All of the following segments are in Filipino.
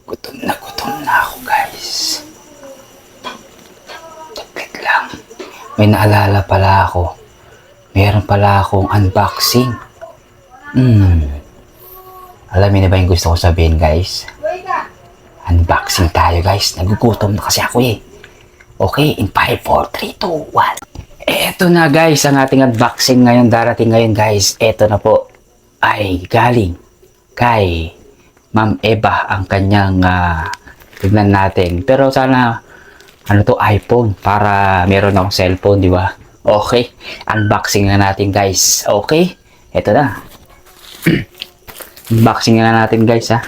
Gutom na ako, guys. Saglit lang. May naalala pala ako. Meron pala akong unboxing. Alam niyo na ba yung gusto ko sabihin, guys? Unboxing tayo, guys. Nagugutom na kasi ako eh. Okay, in 5, 4, 3, 2, 1. Eto na, guys, ang ating unboxing ngayon. Darating ngayon, guys. Eto na po. Ay galing kay Ma'am Eva ang kanyang tignan natin. Pero sana ano to, iPhone, para meron akong cellphone, di ba? Okay, unboxing na natin, guys. Okay, eto na. Unboxing na natin, guys, ha.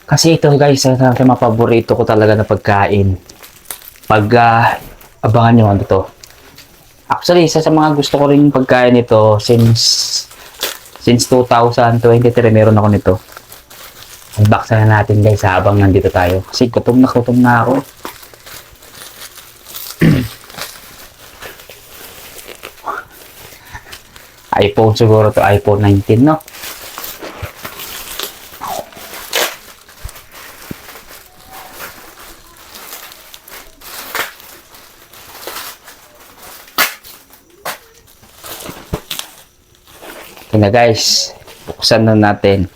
Kasi ito, guys, sa mga paborito ko talaga na pagkain. Pag abangan nyo ano to. Actually, isa sa mga gusto ko rin pagkain ito since 2023 meron ako nito. Unbox na natin, guys, habang nandito tayo. Kasi gutom na ako. iPhone siguro to, iPhone 19, no? Ito na, guys. Buksan na natin.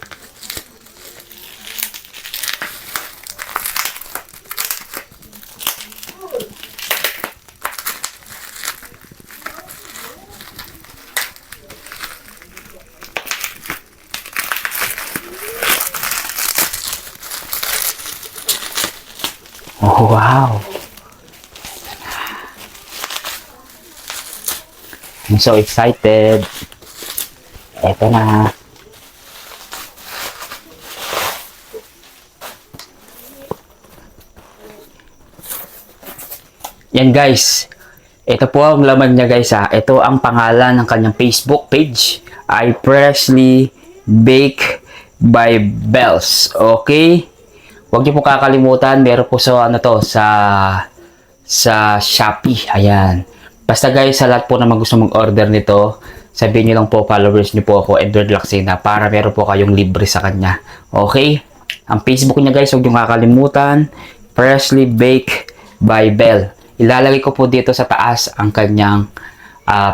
Oh, wow. I'm so excited. Eto na. Yan, guys. Ito po ang laman niya, guys, ha. Ito ang pangalan ng kanyang Facebook page. I Freshly Bake by Bells. Okay? Huwag niyo po kakalimutan, meron po sa ano to, sa Shopee. Ayan. Basta, guys, sa lahat po naman gusto mag-order nito, sabihin niyo lang po, followers niyo po ako, Edward Laxina, para meron po kayong libre sa kanya. Okay? Ang Facebook niya, guys, huwag niyo kakalimutan, Freshly Bake by Bell. Ilalagay ko po dito sa taas ang kanyang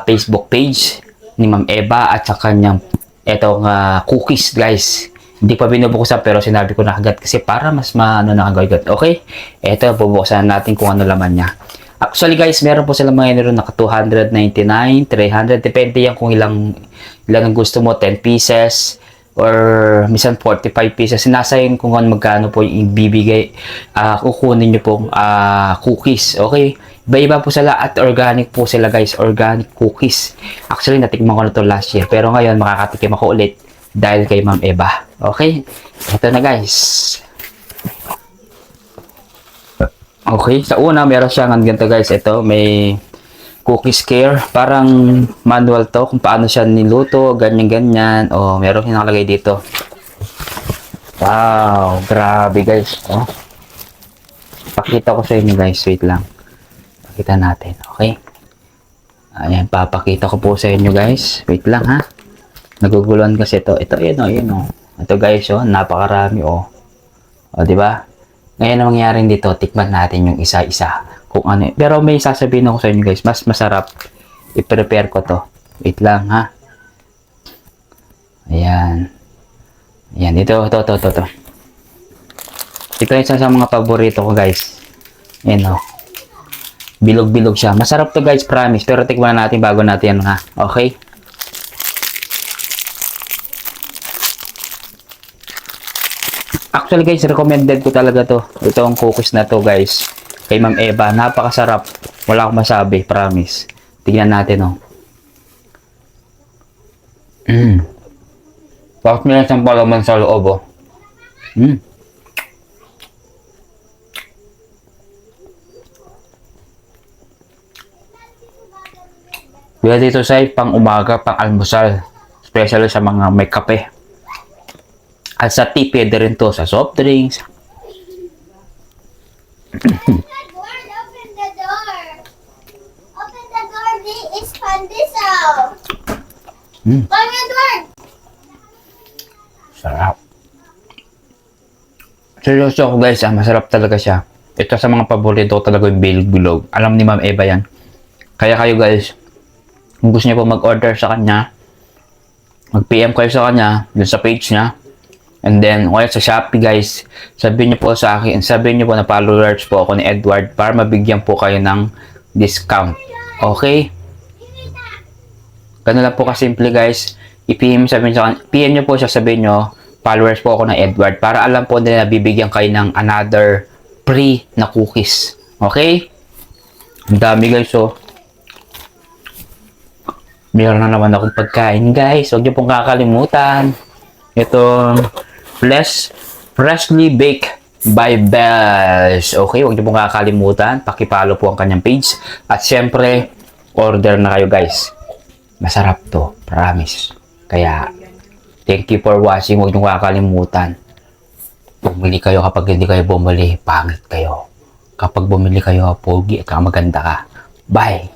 Facebook page ni Ma'am Eva at sa kanyang etong cookies, guys. Hindi pa binubuksan pero sinabi ko na agad kasi para mas nakagagad. Okay? Ito, bubuksan natin kung ano laman niya. Actually, guys, meron po sila mga nito naka 299, 300. Depende yan kung ilang ang gusto mo. 10 pieces or minsan 45 pieces. Nasa yun kung magkano po yung ibibigay. Kukunin nyo pong cookies. Okay? Iba-iba po sila at organic po sila, guys. Organic cookies. Actually, natikman ko na to last year. Pero ngayon, makakatikim ako ulit dahil kay Ma'am Eva. Okay? Ito na, guys. Okay, sa una meron siyang ganito, guys. Ito may cookies care, parang manual to kung paano siya niluto, ganyan. Oh, meron siyang nakalagay dito. Wow, grabe, guys. Oh. Pakita ko sa inyo, guys. Wait lang. Pakita natin, okay? Ayan, papakita ko po sa inyo, guys. Wait lang, ha. Naguguluhan kasi ito. Ito, yun, oh. Ito, guys, oh, napakarami, oh. O, di ba? Ngayon ang mangyayari dito, tikman natin yung isa-isa kung ano. Pero may sasabihin ako sa inyo, guys, mas masarap i-prepare ko to. Wait lang, ha. Ayan. Ayan, ito. Ito yung isa sa mga paborito ko, guys. Ayan, oh. Bilog-bilog siya. Masarap to, guys, promise. Pero tikman natin bago natin yan, ha. Okay? Actually, guys, recommended ko talaga to. Ito ang cookies na to, guys. Kay Ma'am Eva. Napakasarap. Wala akong masabi. Promise. Tingnan natin, oh. Bakit nila siyang palaman sa loob, oh. Pwede dito sa pang umaga, pang almusal. Especially sa mga may kape. At sa tea, pwede rin to sa soft drinks. Open the door. Open the door. It's Pandesal. Open the door. Sarap. Seryoso ako guys, masarap talaga siya. Ito sa mga paborito ko talaga yung bilog. Alam ni Ma'am Eva yan. Kaya kayo guys, kung gusto niyo po mag-order sa kanya, mag-PM kayo sa kanya, dun sa page niya. And then, kaya sa Shopee guys, sabihin niyo po sa akin, sabihin niyo po na followers po ako ni Edward para mabigyan po kayo ng discount. Okay? Ganun lang po kasimple guys. I-PM sabihin sa kanya, PM niyo po siya, sabihin niyo, followers po ako ng Edward para alam po nila na bibigyan kayo ng another free na cookies. Okay? Ang dami guys, so. Meron na naman akong pagkain guys. Huwag niyo pong kakalimutan. Ito, freshly baked by Bells. Okay, huwag niyo pong kakalimutan. Pakipollow po ang kanyang page. At syempre, order na kayo guys. Masarap to, promise. Kaya, thank you for watching. Huwag niyo kakalimutan. Bumili kayo kapag hindi kayo bumili, pangit kayo. Kapag bumili kayo, pogi at maganda ka. Bye!